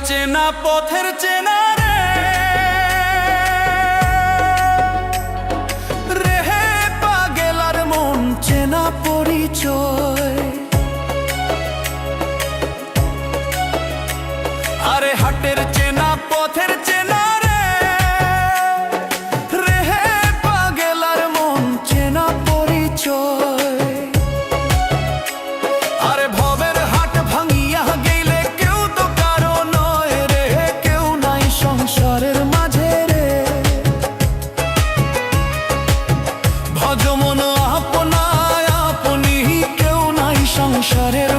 চেনা পথের চেনা রে রেহে পাগেলার মন চেনা পরিচয়। আরে হাটের চেনা পথের চেনা রে রেহে পাগেলার মন চেনা পরিচয়। আরে ভবের হাট ভাঙিয়া গেলে কেউ তো কারো নয় রে, কেউ নাই সংসারের মাঝে রে। ভজ মন আপনায় আপনি, কেউ নাই সংসারের